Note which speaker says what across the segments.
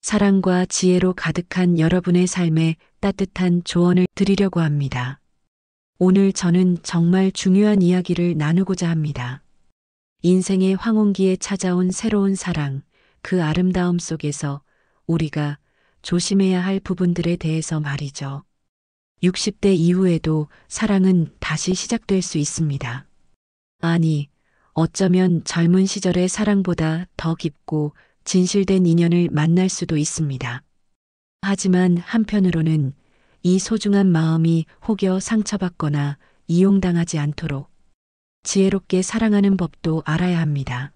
Speaker 1: 사랑과 지혜로 가득한 여러분의 삶에 따뜻한 조언을 드리려고 합니다. 오늘 저는 정말 중요한 이야기를 나누고자 합니다. 인생의 황혼기에 찾아온 새로운 사랑, 그 아름다움 속에서 우리가 조심해야 할 부분들에 대해서 말이죠. 60대 이후에도 사랑은 다시 시작될 수 있습니다. 아니, 어쩌면 젊은 시절의 사랑보다 더 깊고 진실된 인연을 만날 수도 있습니다. 하지만 한편으로는 이 소중한 마음이 혹여 상처받거나 이용당하지 않도록 지혜롭게 사랑하는 법도 알아야 합니다.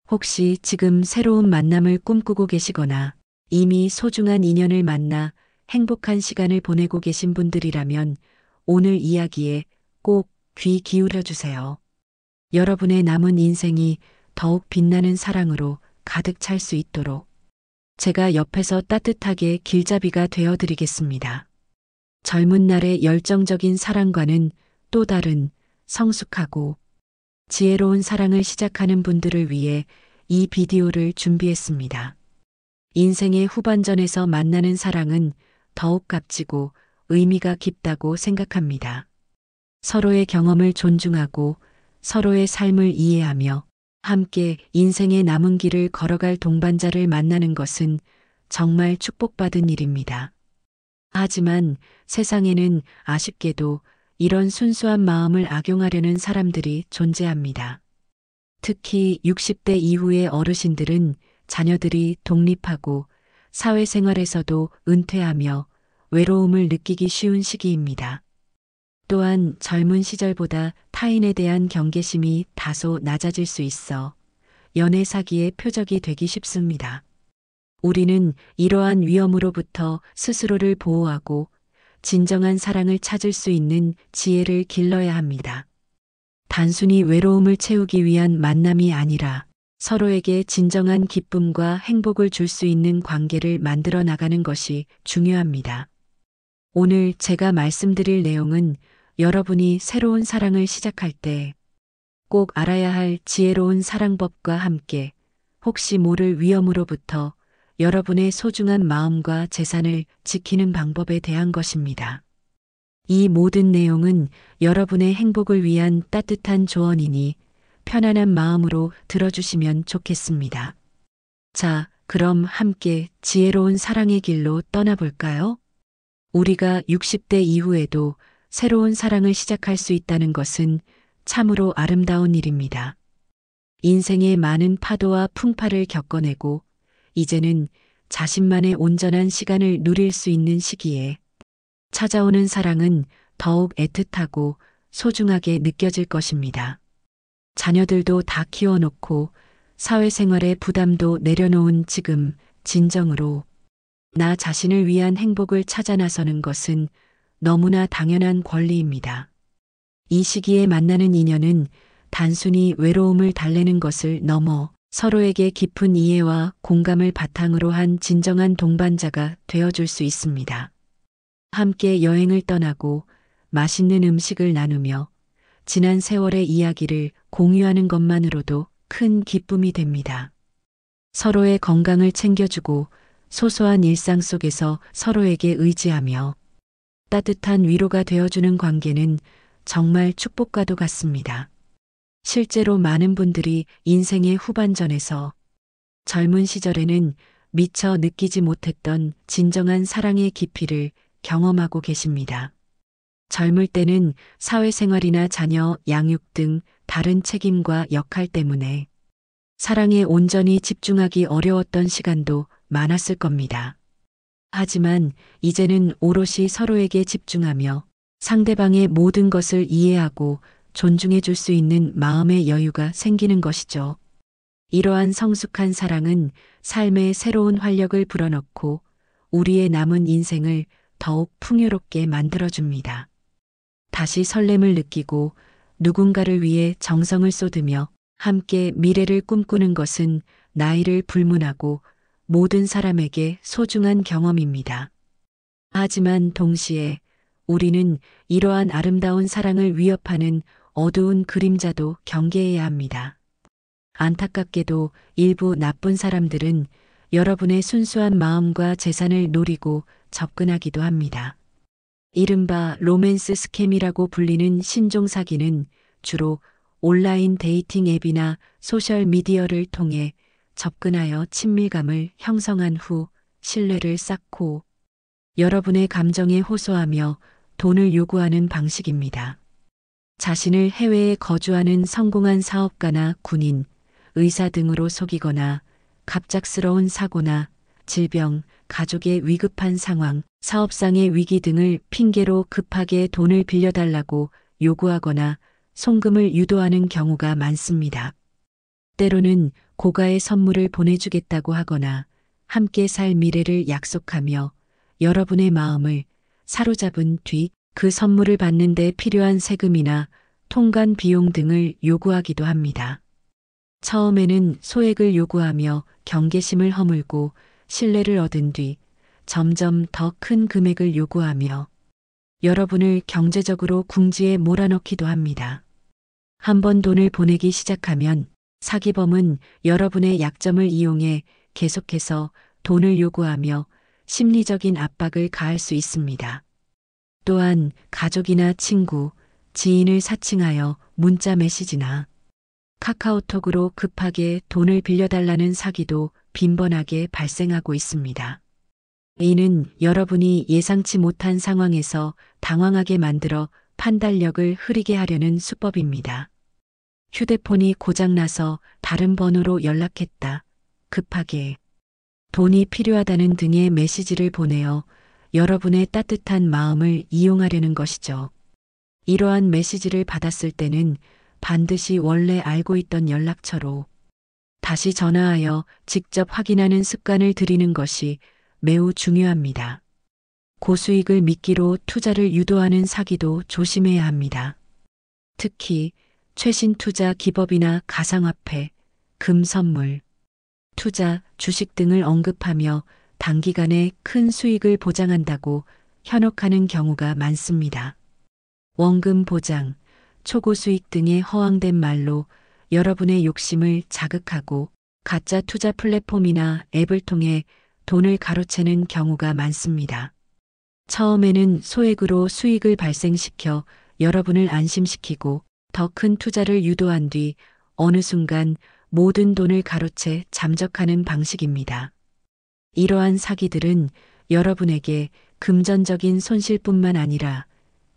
Speaker 1: 혹시 지금 새로운 만남을 꿈꾸고 계시거나 이미 소중한 인연을 만나 행복한 시간을 보내고 계신 분들이라면 오늘 이야기에 꼭 귀 기울여 주세요. 여러분의 남은 인생이 더욱 빛나는 사랑으로 가득 찰 수 있도록 제가 옆에서 따뜻하게 길잡이가 되어 드리겠습니다. 젊은 날의 열정적인 사랑과는 또 다른 성숙하고 지혜로운 사랑을 시작하는 분들을 위해 이 비디오를 준비했습니다. 인생의 후반전에서 만나는 사랑은 더욱 값지고 의미가 깊다고 생각합니다. 서로의 경험을 존중하고 서로의 삶을 이해하며 함께 인생의 남은 길을 걸어갈 동반자를 만나는 것은 정말 축복받은 일입니다. 하지만 세상에는 아쉽게도 이런 순수한 마음을 악용하려는 사람들이 존재합니다. 특히 60대 이후의 어르신들은 자녀들이 독립하고 사회생활에서도 은퇴하며 외로움을 느끼기 쉬운 시기입니다. 또한 젊은 시절보다 타인에 대한 경계심이 다소 낮아질 수 있어 연애 사기의 표적이 되기 쉽습니다. 우리는 이러한 위험으로부터 스스로를 보호하고 진정한 사랑을 찾을 수 있는 지혜를 길러야 합니다. 단순히 외로움을 채우기 위한 만남이 아니라 서로에게 진정한 기쁨과 행복을 줄 수 있는 관계를 만들어 나가는 것이 중요합니다. 오늘 제가 말씀드릴 내용은 여러분이 새로운 사랑을 시작할 때 꼭 알아야 할 지혜로운 사랑법과 함께 혹시 모를 위험으로부터 여러분의 소중한 마음과 재산을 지키는 방법에 대한 것입니다. 이 모든 내용은 여러분의 행복을 위한 따뜻한 조언이니 편안한 마음으로 들어주시면 좋겠습니다. 자, 그럼 함께 지혜로운 사랑의 길로 떠나볼까요? 우리가 60대 이후에도 새로운 사랑을 시작할 수 있다는 것은 참으로 아름다운 일입니다. 인생의 많은 파도와 풍파를 겪어내고 이제는 자신만의 온전한 시간을 누릴 수 있는 시기에 찾아오는 사랑은 더욱 애틋하고 소중하게 느껴질 것입니다. 자녀들도 다 키워놓고 사회생활의 부담도 내려놓은 지금 진정으로 나 자신을 위한 행복을 찾아 나서는 것은 너무나 당연한 권리입니다. 이 시기에 만나는 인연은 단순히 외로움을 달래는 것을 넘어 서로에게 깊은 이해와 공감을 바탕으로 한 진정한 동반자가 되어줄 수 있습니다. 함께 여행을 떠나고 맛있는 음식을 나누며 지난 세월의 이야기를 공유하는 것만으로도 큰 기쁨이 됩니다. 서로의 건강을 챙겨주고 소소한 일상 속에서 서로에게 의지하며 따뜻한 위로가 되어주는 관계는 정말 축복과도 같습니다. 실제로 많은 분들이 인생의 후반전에서 젊은 시절에는 미처 느끼지 못했던 진정한 사랑의 깊이를 경험하고 계십니다. 젊을 때는 사회생활이나 자녀 양육 등 다른 책임과 역할 때문에 사랑에 온전히 집중하기 어려웠던 시간도 많았을 겁니다. 하지만 이제는 오롯이 서로에게 집중하며 상대방의 모든 것을 이해하고 존중해 줄 수 있는 마음의 여유가 생기는 것이죠. 이러한 성숙한 사랑은 삶에 새로운 활력을 불어넣고 우리의 남은 인생을 더욱 풍요롭게 만들어줍니다. 다시 설렘을 느끼고 누군가를 위해 정성을 쏟으며 함께 미래를 꿈꾸는 것은 나이를 불문하고 모든 사람에게 소중한 경험입니다. 하지만 동시에 우리는 이러한 아름다운 사랑을 위협하는 어두운 그림자도 경계해야 합니다. 안타깝게도 일부 나쁜 사람들은 여러분의 순수한 마음과 재산을 노리고 접근하기도 합니다. 이른바 로맨스 스캠이라고 불리는 신종 사기는 주로 온라인 데이팅 앱이나 소셜 미디어를 통해 접근하여 친밀감을 형성한 후 신뢰를 쌓고 여러분의 감정에 호소하며 돈을 요구하는 방식입니다. 자신을 해외에 거주하는 성공한 사업가나 군인, 의사 등으로 속이거나 갑작스러운 사고나 질병, 가족의 위급한 상황, 사업상의 위기 등을 핑계로 급하게 돈을 빌려달라고 요구하거나 송금을 유도하는 경우가 많습니다. 때로는 고가의 선물을 보내주겠다고 하거나 함께 살 미래를 약속하며 여러분의 마음을 사로잡은 뒤 그 선물을 받는 데 필요한 세금이나 통관 비용 등을 요구하기도 합니다. 처음에는 소액을 요구하며 경계심을 허물고 신뢰를 얻은 뒤 점점 더 큰 금액을 요구하며 여러분을 경제적으로 궁지에 몰아넣기도 합니다. 한번 돈을 보내기 시작하면 사기범은 여러분의 약점을 이용해 계속해서 돈을 요구하며 심리적인 압박을 가할 수 있습니다. 또한 가족이나 친구, 지인을 사칭하여 문자 메시지나 카카오톡으로 급하게 돈을 빌려달라는 사기도 빈번하게 발생하고 있습니다. 이는 여러분이 예상치 못한 상황에서 당황하게 만들어 판단력을 흐리게 하려는 수법입니다. 휴대폰이 고장나서 다른 번호로 연락했다. 급하게 돈이 필요하다는 등의 메시지를 보내어 여러분의 따뜻한 마음을 이용하려는 것이죠. 이러한 메시지를 받았을 때는 반드시 원래 알고 있던 연락처로 다시 전화하여 직접 확인하는 습관을 들이는 것이 매우 중요합니다. 고수익을 미끼로 투자를 유도하는 사기도 조심해야 합니다. 특히 최신 투자 기법이나 가상화폐, 금 선물, 투자, 주식 등을 언급하며 단기간에 큰 수익을 보장한다고 현혹하는 경우가 많습니다. 원금 보장, 초고 수익 등의 허황된 말로 여러분의 욕심을 자극하고 가짜 투자 플랫폼이나 앱을 통해 돈을 가로채는 경우가 많습니다. 처음에는 소액으로 수익을 발생시켜 여러분을 안심시키고 더 큰 투자를 유도한 뒤 어느 순간 모든 돈을 가로채 잠적하는 방식입니다. 이러한 사기들은 여러분에게 금전적인 손실뿐만 아니라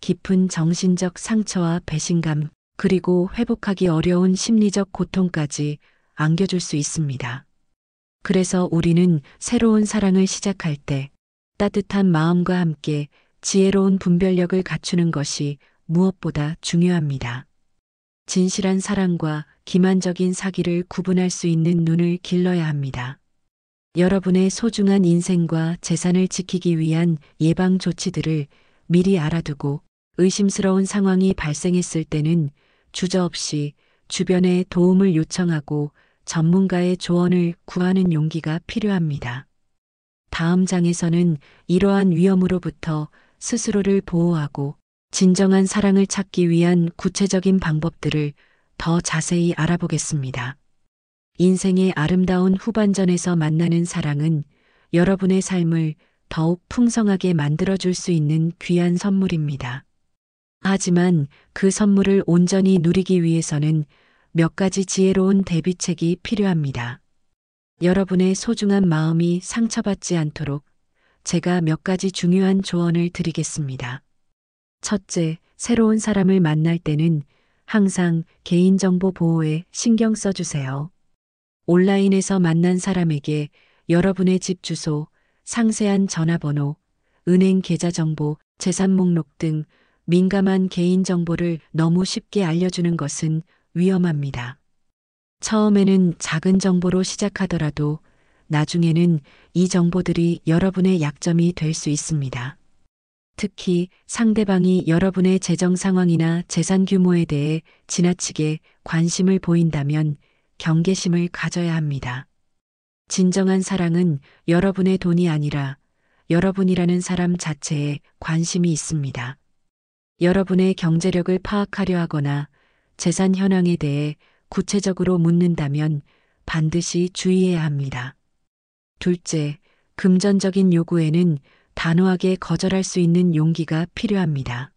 Speaker 1: 깊은 정신적 상처와 배신감, 그리고 회복하기 어려운 심리적 고통까지 안겨줄 수 있습니다. 그래서 우리는 새로운 사랑을 시작할 때 따뜻한 마음과 함께 지혜로운 분별력을 갖추는 것이 무엇보다 중요합니다. 진실한 사랑과 기만적인 사기를 구분할 수 있는 눈을 길러야 합니다. 여러분의 소중한 인생과 재산을 지키기 위한 예방 조치들을 미리 알아두고 의심스러운 상황이 발생했을 때는 주저없이 주변에 도움을 요청하고 전문가의 조언을 구하는 용기가 필요합니다. 다음 장에서는 이러한 위험으로부터 스스로를 보호하고 진정한 사랑을 찾기 위한 구체적인 방법들을 더 자세히 알아보겠습니다. 인생의 아름다운 후반전에서 만나는 사랑은 여러분의 삶을 더욱 풍성하게 만들어줄 수 있는 귀한 선물입니다. 하지만 그 선물을 온전히 누리기 위해서는 몇 가지 지혜로운 대비책이 필요합니다. 여러분의 소중한 마음이 상처받지 않도록 제가 몇 가지 중요한 조언을 드리겠습니다. 첫째, 새로운 사람을 만날 때는 항상 개인정보 보호에 신경 써주세요. 온라인에서 만난 사람에게 여러분의 집 주소, 상세한 전화번호, 은행 계좌 정보, 재산 목록 등 민감한 개인정보를 너무 쉽게 알려주는 것은 위험합니다. 처음에는 작은 정보로 시작하더라도 나중에는 이 정보들이 여러분의 약점이 될 수 있습니다. 특히 상대방이 여러분의 재정 상황이나 재산 규모에 대해 지나치게 관심을 보인다면 경계심을 가져야 합니다. 진정한 사랑은 여러분의 돈이 아니라 여러분이라는 사람 자체에 관심이 있습니다. 여러분의 경제력을 파악하려 하거나 재산 현황에 대해 구체적으로 묻는다면 반드시 주의해야 합니다. 둘째, 금전적인 요구에는 단호하게 거절할 수 있는 용기가 필요합니다.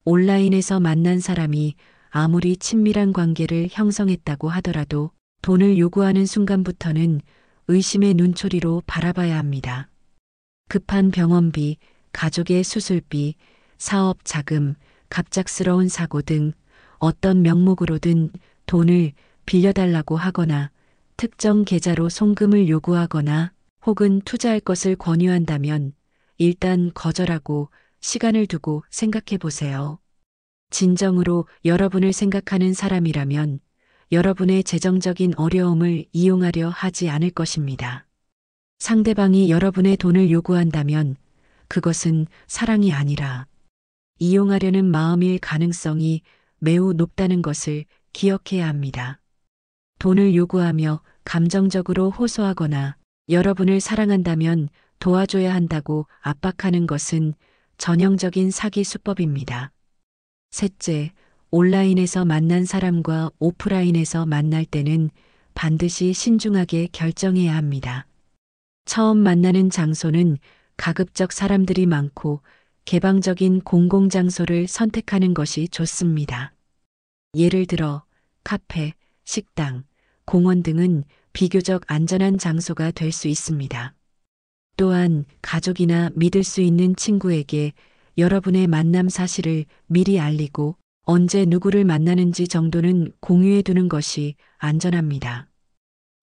Speaker 1: 온라인에서 만난 사람이 아무리 친밀한 관계를 형성했다고 하더라도 돈을 요구하는 순간부터는 의심의 눈초리로 바라봐야 합니다. 급한 병원비, 가족의 수술비, 사업 자금, 갑작스러운 사고 등 어떤 명목으로든 돈을 빌려달라고 하거나 특정 계좌로 송금을 요구하거나 혹은 투자할 것을 권유한다면 일단 거절하고 시간을 두고 생각해 보세요. 진정으로 여러분을 생각하는 사람이라면 여러분의 재정적인 어려움을 이용하려 하지 않을 것입니다. 상대방이 여러분의 돈을 요구한다면 그것은 사랑이 아니라 이용하려는 마음일 가능성이 매우 높다는 것을 기억해야 합니다. 돈을 요구하며 감정적으로 호소하거나 여러분을 사랑한다면 도와줘야 한다고 압박하는 것은 전형적인 사기 수법입니다. 셋째, 온라인에서 만난 사람과 오프라인에서 만날 때는 반드시 신중하게 결정해야 합니다. 처음 만나는 장소는 가급적 사람들이 많고 개방적인 공공장소를 선택하는 것이 좋습니다. 예를 들어 카페, 식당, 공원 등은 비교적 안전한 장소가 될 수 있습니다. 또한 가족이나 믿을 수 있는 친구에게 여러분의 만남 사실을 미리 알리고 언제 누구를 만나는지 정도는 공유해 두는 것이 안전합니다.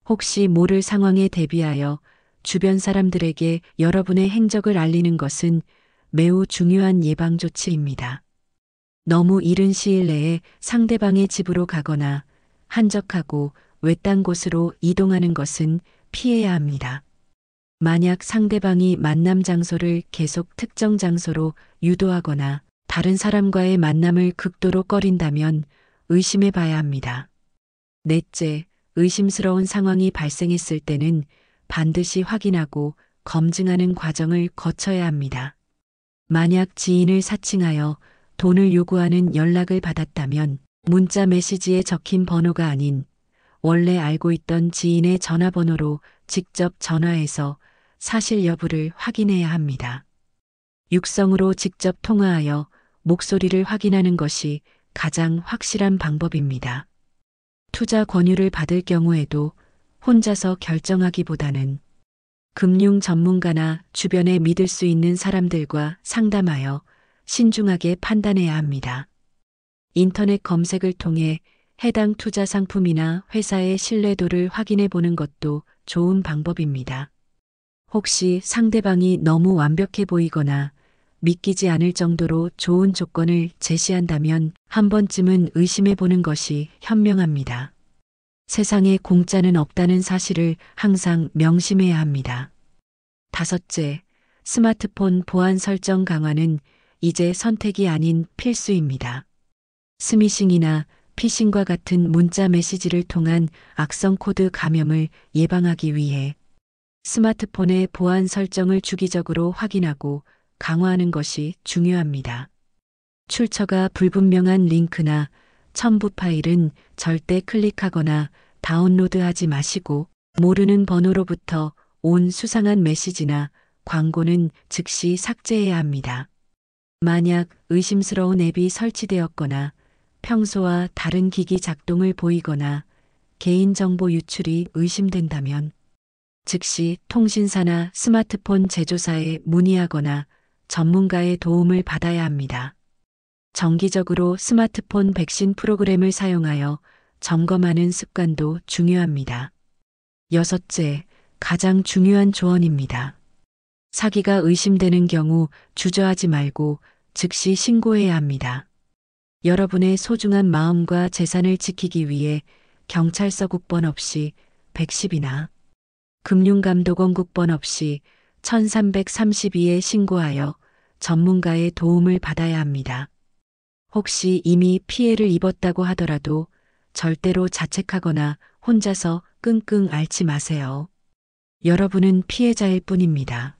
Speaker 1: 혹시 모를 상황에 대비하여 주변 사람들에게 여러분의 행적을 알리는 것은 매우 중요한 예방 조치입니다. 너무 이른 시일 내에 상대방의 집으로 가거나 한적하고 외딴 곳으로 이동하는 것은 피해야 합니다. 만약 상대방이 만남 장소를 계속 특정 장소로 유도하거나 다른 사람과의 만남을 극도로 꺼린다면 의심해 봐야 합니다. 넷째, 의심스러운 상황이 발생했을 때는 반드시 확인하고 검증하는 과정을 거쳐야 합니다. 만약 지인을 사칭하여 돈을 요구하는 연락을 받았다면 문자 메시지에 적힌 번호가 아닌 원래 알고 있던 지인의 전화번호로 직접 전화해서 사실 여부를 확인해야 합니다. 육성으로 직접 통화하여 목소리를 확인하는 것이 가장 확실한 방법입니다. 투자 권유를 받을 경우에도 혼자서 결정하기보다는 금융 전문가나 주변에 믿을 수 있는 사람들과 상담하여 신중하게 판단해야 합니다. 인터넷 검색을 통해 해당 투자 상품이나 회사의 신뢰도를 확인해 보는 것도 좋은 방법입니다. 혹시 상대방이 너무 완벽해 보이거나 믿기지 않을 정도로 좋은 조건을 제시한다면 한 번쯤은 의심해 보는 것이 현명합니다. 세상에 공짜는 없다는 사실을 항상 명심해야 합니다. 다섯째, 스마트폰 보안 설정 강화는 이제 선택이 아닌 필수입니다. 스미싱이나 피싱과 같은 문자 메시지를 통한 악성 코드 감염을 예방하기 위해 스마트폰의 보안 설정을 주기적으로 확인하고 강화하는 것이 중요합니다. 출처가 불분명한 링크나 첨부 파일은 절대 클릭하거나 다운로드하지 마시고 모르는 번호로부터 온 수상한 메시지나 광고는 즉시 삭제해야 합니다. 만약 의심스러운 앱이 설치되었거나 평소와 다른 기기 작동을 보이거나 개인정보 유출이 의심된다면 즉시 통신사나 스마트폰 제조사에 문의하거나 전문가의 도움을 받아야 합니다. 정기적으로 스마트폰 백신 프로그램을 사용하여 점검하는 습관도 중요합니다. 여섯째, 가장 중요한 조언입니다. 사기가 의심되는 경우 주저하지 말고 즉시 신고해야 합니다. 여러분의 소중한 마음과 재산을 지키기 위해 경찰서 국번 없이 110이나 금융감독원 국번 없이 1332에 신고하여 전문가의 도움을 받아야 합니다. 혹시 이미 피해를 입었다고 하더라도 절대로 자책하거나 혼자서 끙끙 앓지 마세요. 여러분은 피해자일 뿐입니다.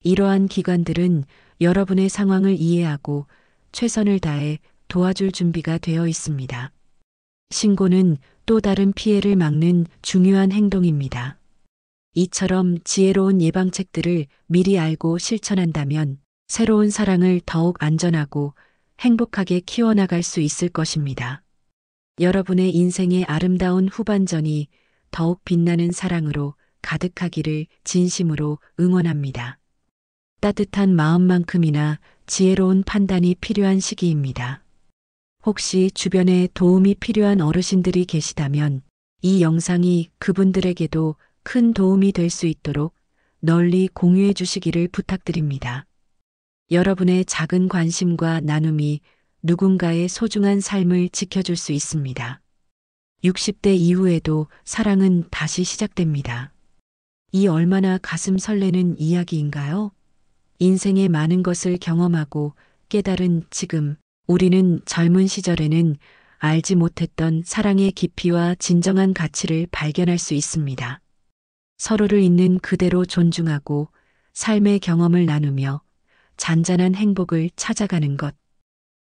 Speaker 1: 이러한 기관들은 여러분의 상황을 이해하고 최선을 다해 도와줄 준비가 되어 있습니다. 신고는 또 다른 피해를 막는 중요한 행동입니다. 이처럼 지혜로운 예방책들을 미리 알고 실천한다면 새로운 사랑을 더욱 안전하고 행복하게 키워나갈 수 있을 것입니다. 여러분의 인생의 아름다운 후반전이 더욱 빛나는 사랑으로 가득하기를 진심으로 응원합니다. 따뜻한 마음만큼이나 지혜로운 판단이 필요한 시기입니다. 혹시 주변에 도움이 필요한 어르신들이 계시다면 이 영상이 그분들에게도 큰 도움이 될 수 있도록 널리 공유해 주시기를 부탁드립니다. 여러분의 작은 관심과 나눔이 누군가의 소중한 삶을 지켜줄 수 있습니다. 60대 이후에도 사랑은 다시 시작됩니다. 이 얼마나 가슴 설레는 이야기인가요? 인생의 많은 것을 경험하고 깨달은 지금 우리는 젊은 시절에는 알지 못했던 사랑의 깊이와 진정한 가치를 발견할 수 있습니다. 서로를 있는 그대로 존중하고 삶의 경험을 나누며 잔잔한 행복을 찾아가는 것.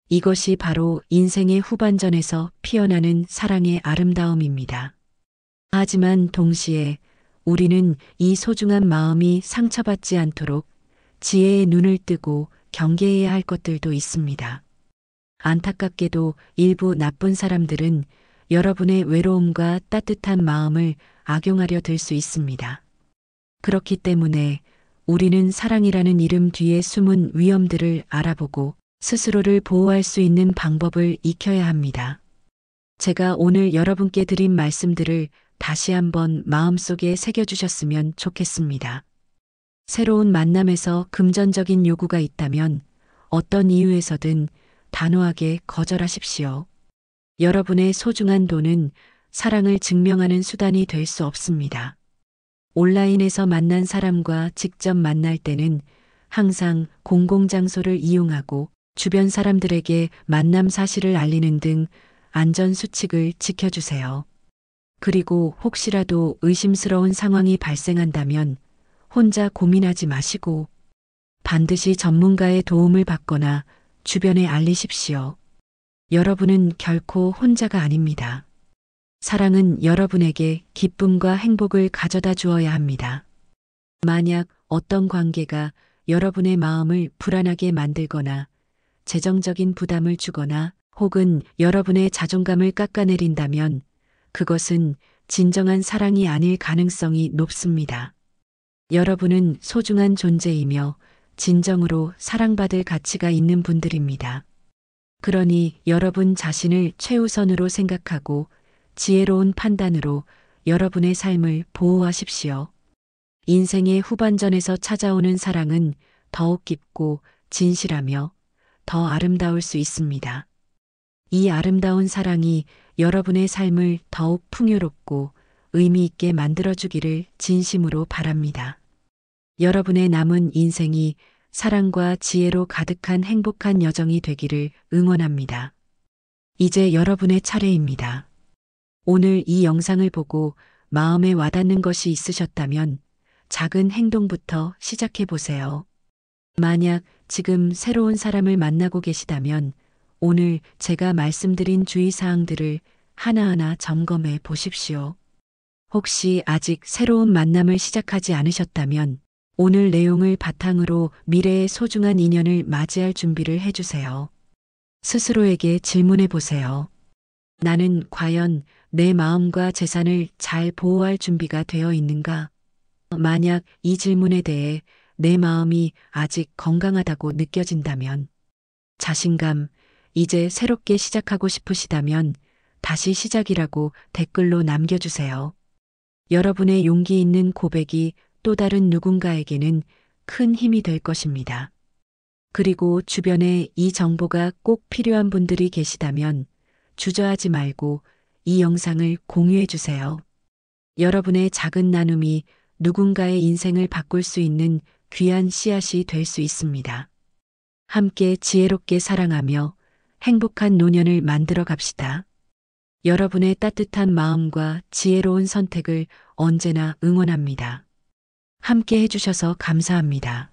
Speaker 1: 이것이 바로 인생의 후반전에서 피어나는 사랑의 아름다움입니다. 하지만 동시에 우리는 이 소중한 마음이 상처받지 않도록 지혜의 눈을 뜨고 경계해야 할 것들도 있습니다. 안타깝게도 일부 나쁜 사람들은 여러분의 외로움과 따뜻한 마음을 악용하려 들 수 있습니다. 그렇기 때문에 우리는 사랑이라는 이름 뒤에 숨은 위험들을 알아보고 스스로를 보호할 수 있는 방법을 익혀야 합니다. 제가 오늘 여러분께 드린 말씀들을 다시 한번 마음속에 새겨주셨으면 좋겠습니다. 새로운 만남에서 금전적인 요구가 있다면 어떤 이유에서든 단호하게 거절하십시오. 여러분의 소중한 돈은 사랑을 증명하는 수단이 될 수 없습니다. 온라인에서 만난 사람과 직접 만날 때는 항상 공공장소를 이용하고 주변 사람들에게 만남 사실을 알리는 등 안전수칙을 지켜주세요. 그리고 혹시라도 의심스러운 상황이 발생한다면 혼자 고민하지 마시고 반드시 전문가의 도움을 받거나 주변에 알리십시오. 여러분은 결코 혼자가 아닙니다. 사랑은 여러분에게 기쁨과 행복을 가져다 주어야 합니다. 만약 어떤 관계가 여러분의 마음을 불안하게 만들거나 재정적인 부담을 주거나 혹은 여러분의 자존감을 깎아내린다면 그것은 진정한 사랑이 아닐 가능성이 높습니다. 여러분은 소중한 존재이며 진정으로 사랑받을 가치가 있는 분들입니다. 그러니 여러분 자신을 최우선으로 생각하고 지혜로운 판단으로 여러분의 삶을 보호하십시오. 인생의 후반전에서 찾아오는 사랑은 더욱 깊고 진실하며 더 아름다울 수 있습니다. 이 아름다운 사랑이 여러분의 삶을 더욱 풍요롭고 의미 있게 만들어주기를 진심으로 바랍니다. 여러분의 남은 인생이 사랑과 지혜로 가득한 행복한 여정이 되기를 응원합니다. 이제 여러분의 차례입니다. 오늘 이 영상을 보고 마음에 와닿는 것이 있으셨다면 작은 행동부터 시작해 보세요. 만약 지금 새로운 사람을 만나고 계시다면 오늘 제가 말씀드린 주의사항들을 하나하나 점검해 보십시오. 혹시 아직 새로운 만남을 시작하지 않으셨다면 오늘 내용을 바탕으로 미래의 소중한 인연을 맞이할 준비를 해주세요. 스스로에게 질문해 보세요. 나는 과연 내 마음과 재산을 잘 보호할 준비가 되어 있는가? 만약 이 질문에 대해 내 마음이 아직 건강하다고 느껴진다면, 자신감, 이제 새롭게 시작하고 싶으시다면 다시 시작이라고 댓글로 남겨주세요. 여러분의 용기 있는 고백이 또 다른 누군가에게는 큰 힘이 될 것입니다. 그리고 주변에 이 정보가 꼭 필요한 분들이 계시다면 주저하지 말고 이 영상을 공유해 주세요. 여러분의 작은 나눔이 누군가의 인생을 바꿀 수 있는 귀한 씨앗이 될 수 있습니다. 함께 지혜롭게 사랑하며 행복한 노년을 만들어 갑시다. 여러분의 따뜻한 마음과 지혜로운 선택을 언제나 응원합니다. 함께 해주셔서 감사합니다.